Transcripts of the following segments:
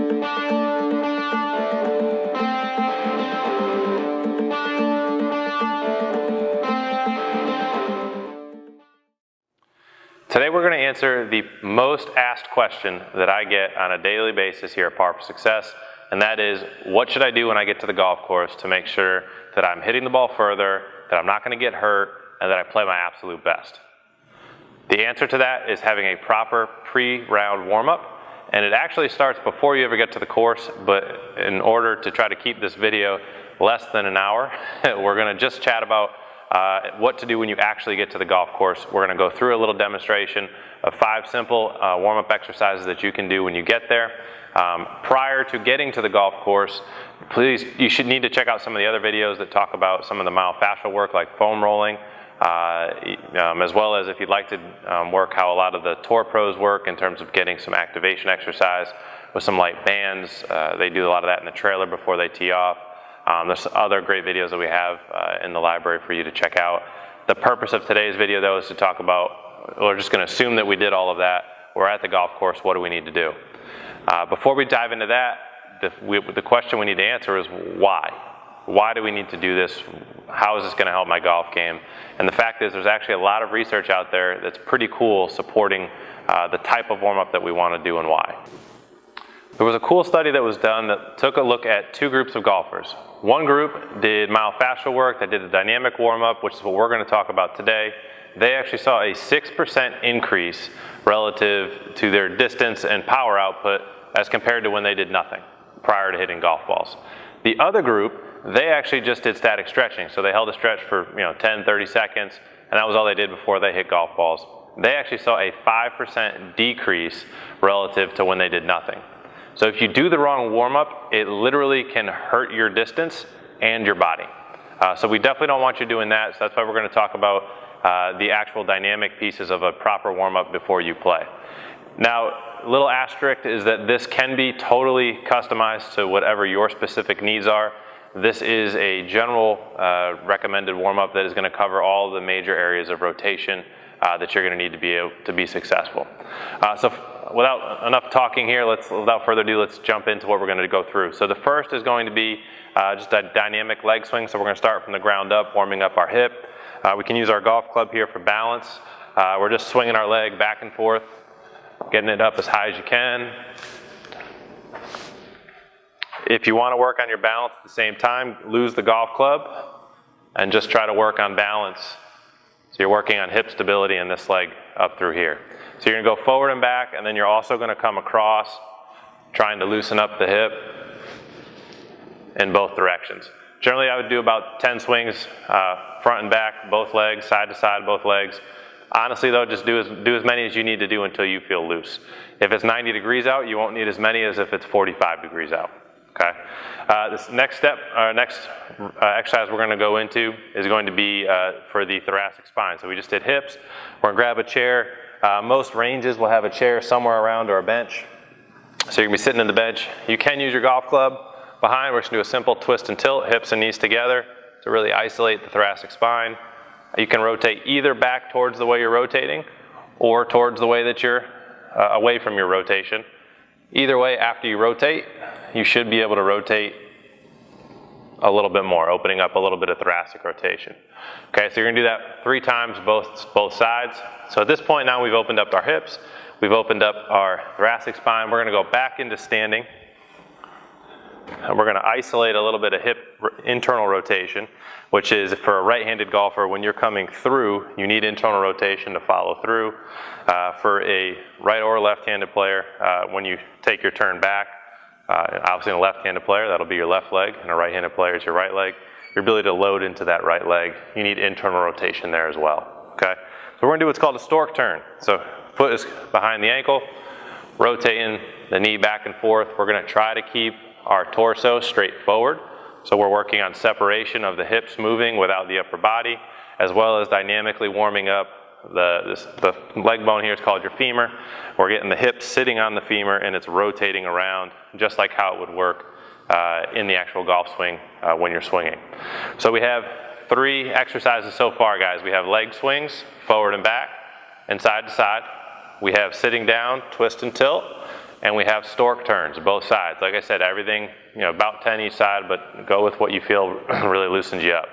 Today we're going to answer the most asked question that I get on a daily basis here at Par for Success, and that is, what should I do when I get to the golf course to make sure that I'm hitting the ball further, that I'm not going to get hurt, and that I play my absolute best? The answer to that is having a proper pre-round warm-up, and it actually starts before you ever get to the course, but in order to try to keep this video less than an hour, we're going to just chat about what to do when you actually get to the golf course. We're going to go through a little demonstration of 5 simple warm-up exercises that you can do when you get there. Prior to getting to the golf course, you should need to check out some of the other videos that talk about some of the myofascial work like foam rolling, as well as if you'd like to work how a lot of the tour pros work in terms of getting some activation exercise with some light bands. They do a lot of that in the trailer before they tee off. There's other great videos that we have in the library for you to check out. The purpose of today's video, though, is to talk about, we're just going to assume that we did all of that. We're at the golf course. What do we need to do? Before we dive into that, the question we need to answer is why? Why do we need to do this? How is this going to help my golf game? And the fact is, there's actually a lot of research out there that's pretty cool supporting the type of warm-up that we want to do and why. There was a cool study that was done that took a look at 2 groups of golfers. One group did myofascial work, that did a dynamic warm-up, which is what we're going to talk about today. They actually saw a 6% increase relative to their distance and power output as compared to when they did nothing prior to hitting golf balls. The other group, they actually just did static stretching. So they held a stretch for 10, 30 seconds, and that was all they did before they hit golf balls. They actually saw a 5% decrease relative to when they did nothing. So if you do the wrong warm-up, it literally can hurt your distance and your body. So we definitely don't want you doing that. So that's why we're going to talk about the actual dynamic pieces of a proper warm-up before you play. Now, a little asterisk is that this can be totally customized to whatever your specific needs are. This is a general recommended warm-up that is going to cover all the major areas of rotation that you're going to need to be able to be successful. So without enough talking here, without further ado, let's jump into what we're going to go through. So the first is going to be just a dynamic leg swing. So we're going to start from the ground up, warming up our hip. We can use our golf club here for balance. We're just swinging our leg back and forth, getting it up as high as you can. If you want to work on your balance at the same time, lose the golf club and just try to work on balance. So you're working on hip stability in this leg up through here. So you're going to go forward and back, and then you're also going to come across, trying to loosen up the hip in both directions. Generally, I would do about 10 swings, front and back, both legs, side to side, both legs. Honestly, though, just do as many as you need to do until you feel loose. If it's 90 degrees out, you won't need as many as if it's 45 degrees out. Okay. This next step, next exercise we're going to go into is going to be for the thoracic spine. So we just did hips. We're going to grab a chair. Most ranges will have a chair somewhere around or a bench. So you're going to be sitting in the bench. You can use your golf club behind. We're just going to do a simple twist and tilt, hips and knees together to really isolate the thoracic spine. You can rotate either back towards the way you're rotating or towards the way that you're away from your rotation. Either way, after you rotate, you should be able to rotate a little bit more, opening up a little bit of thoracic rotation. Okay, so you're going to do that 3 times, both sides. So at this point now we've opened up our hips, we've opened up our thoracic spine. We're going to go back into standing, and we're going to isolate a little bit of hip internal rotation, which is for a right-handed golfer, when you're coming through, you need internal rotation to follow through. For a right or left-handed player, when you take your turn back, obviously a left-handed player, that'll be your left leg, and a right-handed player is your right leg. Your ability to load into that right leg, you need internal rotation there as well. Okay, so we're going to do what's called a stork turn. So foot is behind the ankle, rotating the knee back and forth. We're going to try to keep our torso straight forward. So we're working on separation of the hips moving without the upper body, as well as dynamically warming up the leg bone here is called your femur. We're getting the hips sitting on the femur and it's rotating around just like how it would work in the actual golf swing when you're swinging. So we have 3 exercises so far, guys. We have leg swings, forward and back, and side to side. We have sitting down, twist and tilt, and we have stork turns, both sides. Like I said, everything, about 10 each side, but go with what you feel really loosens you up.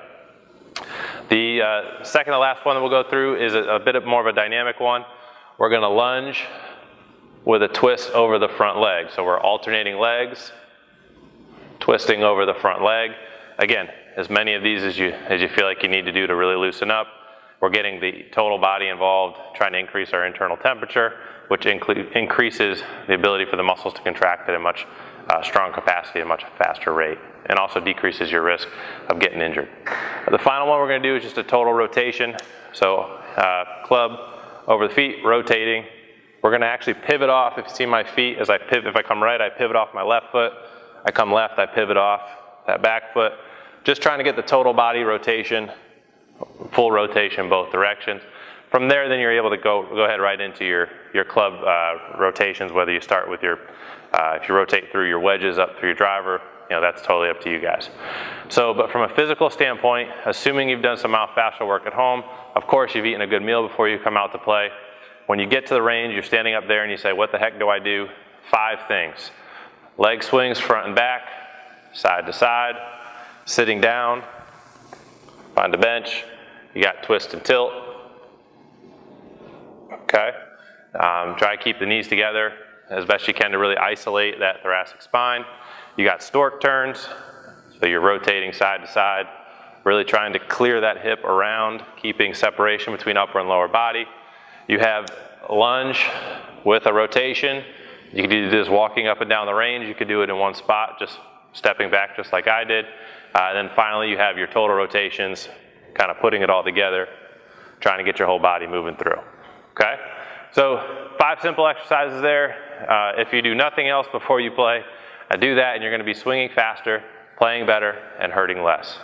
The second to last one that we'll go through is a bit more of a dynamic one. We're gonna lunge with a twist over the front leg. So we're alternating legs, twisting over the front leg. Again, as many of these as you feel like you need to do to really loosen up. We're getting the total body involved, trying to increase our internal temperature, which increases the ability for the muscles to contract at a much strong capacity at a much faster rate, and also decreases your risk of getting injured. The final one we're going to do is just a total rotation. So club over the feet, rotating. We're going to actually pivot off. If you see my feet, as I pivot, if I come right, I pivot off my left foot. I come left, I pivot off that back foot. Just trying to get the total body rotation, full rotation both directions. From there, then you're able to go ahead right into your club rotations, whether you start with your, if you rotate through your wedges up through your driver, that's totally up to you guys. So, but from a physical standpoint, assuming you've done some myofascial work at home, of course you've eaten a good meal before you come out to play. When you get to the range, you're standing up there and you say, what the heck do I do? 5 things. Leg swings front and back, side to side, sitting down, find a bench, you got twist and tilt. Okay, try to keep the knees together as best you can to really isolate that thoracic spine. You got stork turns, so you're rotating side to side, really trying to clear that hip around, keeping separation between upper and lower body. You have lunge with a rotation. You can do this walking up and down the range. You could do it in one spot, just stepping back just like I did. And then finally you have your total rotations, kind of putting it all together, trying to get your whole body moving through. Okay, so 5 simple exercises there. If you do nothing else before you play, do that and you're going to be swinging faster, playing better, and hurting less.